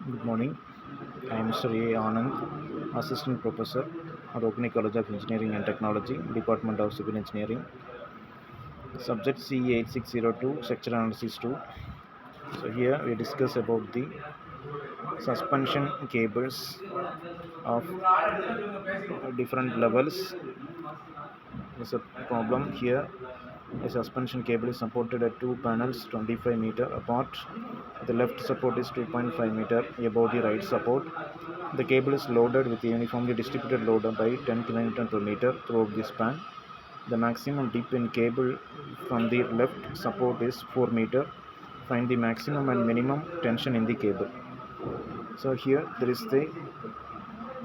Good morning. I am Mr. A. Anand, Assistant Professor at Open College of Engineering and Technology, Department of Civil Engineering. Subject C8602, Structural Analysis 2. So here we discuss about the suspension cables of different levels. There's a problem here. A suspension cable is supported at two panels 25 meter apart. The left support is 2.5 meter above the right support. The cable is loaded with a uniformly distributed load by 10 kN per meter throughout the span. The maximum dip in cable from the left support is 4 meter. Find the maximum and minimum tension in the cable. So here there is the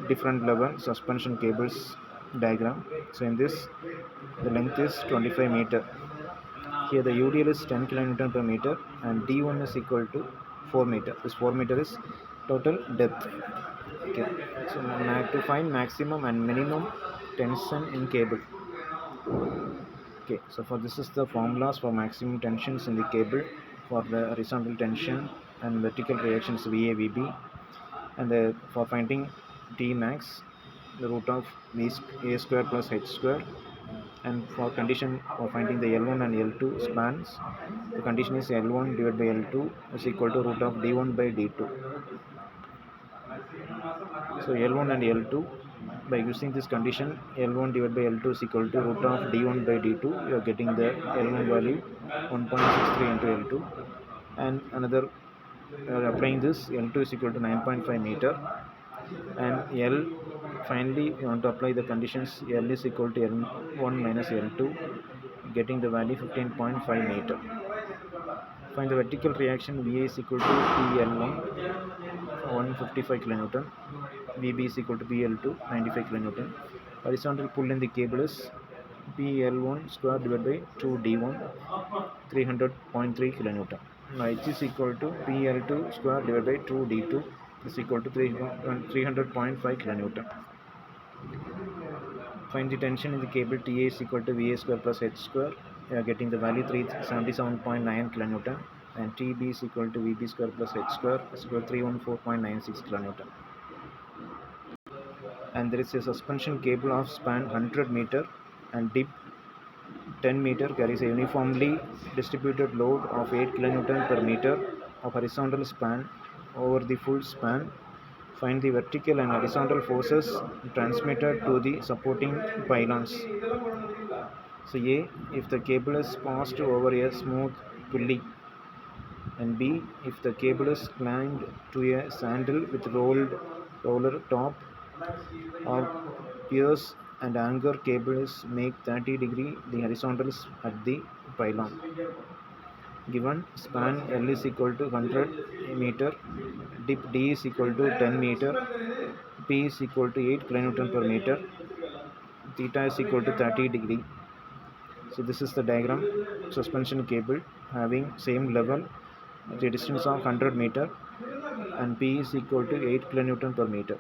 different level suspension cables diagram. So in this the length is 25 meter. Here the UDL is 10 kN per meter and D1 is equal to 4 meter. This 4 meter is total depth. Okay. So to find maximum and minimum tension in cable. Okay. So for this is the formulas for maximum tensions in the cable for the horizontal tension and vertical reactions VA VB, and for finding T max the root of A square plus H square, and for condition for finding the L1 and L2 spans, the condition is L1 divided by L2 is equal to root of D1 by D2. So L1 and L2, by using this condition, L1 divided by L2 is equal to root of D1 by D2. You are getting the L1 value 1.63 into L2, and another applying this L2 is equal to 9.5 meter, and L finally you want to apply the conditions. L is equal to L1 minus L2, getting the value 15.5 meter. Find the vertical reaction. VA is equal to PL1 155 kilonewton, VB is equal to PL2 95 kilonewton. Horizontal pull in the cable is PL1 square divided by 2D1 300.3 kilonewton. Now H is equal to PL2 square divided by 2D2 is equal to 300.5 kilonewton. Find the tension in the cable. TA is equal to VA square plus H square. We are getting the value 377.9 kilonewton, and TB is equal to VB square plus H square is equal to 314.96 kilonewton. And there is a suspension cable of span 100 meter and dip 10 meter carries a uniformly distributed load of 8 kilonewton per meter of horizontal span over the full span. Find the vertical and horizontal forces transmitted to the supporting pylons. So A, if the cable is passed over a smooth pulley, and B, if the cable is clamped to a sandal with roller top, or pierce and anchor cables make 30-degree the horizontals at the pylon. Given span L is equal to 100 meter, dip D is equal to 10 meter, P is equal to 8 kilonewton per meter, theta is equal to 30 degree. So this is the diagram. Suspension cable having same level at a distance of 100 meter, and P is equal to 8 kilonewton per meter.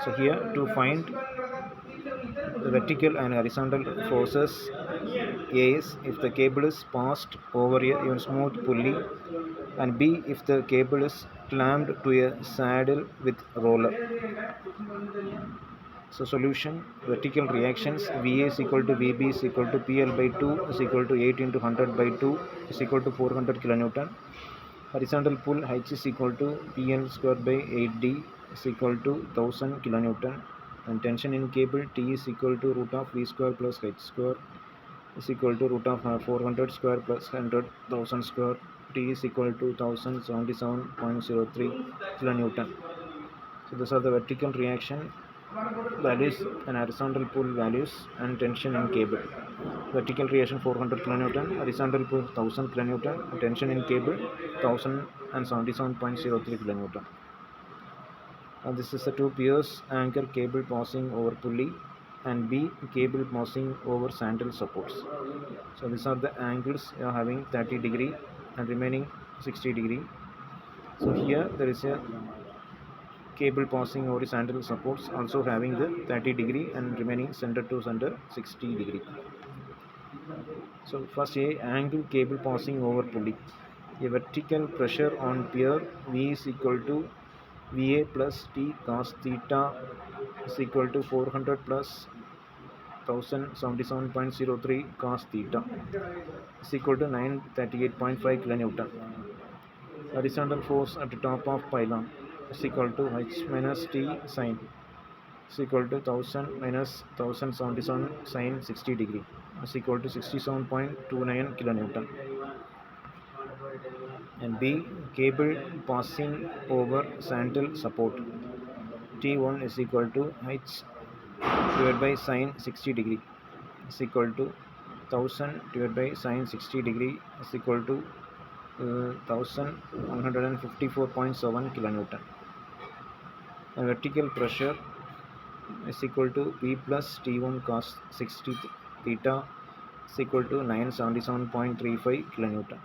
So here to find the vertical and horizontal forces, A is if the cable is passed over a smooth pulley, and B if the cable is clamped to a saddle with roller. So solution, vertical reactions, VA is equal to VB is equal to PL by 2 is equal to 8 into 100 by 2 is equal to 400 kilonewton. Horizontal pull H is equal to PL square by 8D is equal to 1000 kilonewton, and tension in cable T is equal to root of V square plus H square is equal to root of 400 square plus 100,000 square. T is equal to 1077.03 kilonewton. So these are the vertical reaction values and horizontal pull values and tension in cable. Vertical reaction 400 kilonewton, horizontal pull 1000 kilonewton, tension in cable 1077.03 kilonewton. And this is the two piers anchor cable passing over pulley, and B cable passing over sandal supports. So these are the angles you are having 30 degree and remaining 60 degree. So here there is a cable passing horizontal supports also having the 30 degree and remaining center to center 60 degree. So first A, angle cable passing over pulley. A vertical pressure on pier V is equal to VA plus T cos theta is equal to 400 plus 1077.03 cos theta is equal to 938.5 kilonewton. Horizontal force at the top of pylon is equal to H minus T sine is equal to 1000 minus 1077 sine 60 degree is equal to 67.29 kilonewton. And B, cable passing over sandal support. T1 is equal to H divided by sine 60 degree is equal to 1000 divided by sine 60 degree is equal to 1154.7 kilonewton. And vertical pressure is equal to P plus T1 cos 60 theta is equal to 977.35 kilonewton.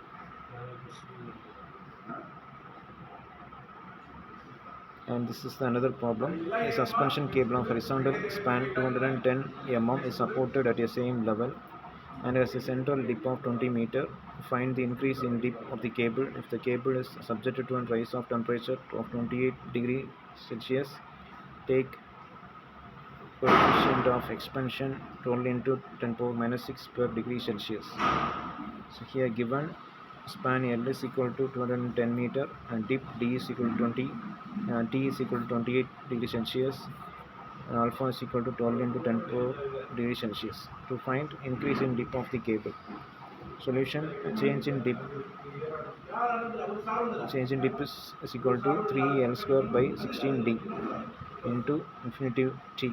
And this is another problem. A suspension cable of horizontal span 210 mm is supported at the same level and has a central dip of 20 meter. Find the increase in dip of the cable if the cable is subjected to a rise of temperature of 28 degree Celsius. Take coefficient of expansion 12 into 10 power minus 6 per degree Celsius. So here given span L is equal to 210 meter and dip D is equal to 20 and T is equal to 28 degree Celsius and alpha is equal to 12 into 10 power degree Celsius. To find increase in dip of the cable. Solution: change in dip is equal to 3L square by 16D into infinitive T.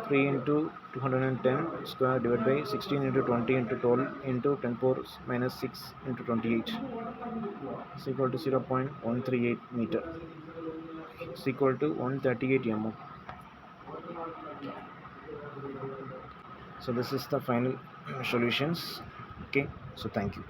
3 into 210 square divided by 16 into 20 into 12 into 10 power minus 6 into 28 is equal to 0.138 meter is equal to 138 mm. So this is the final solutions. Okay, so thank you.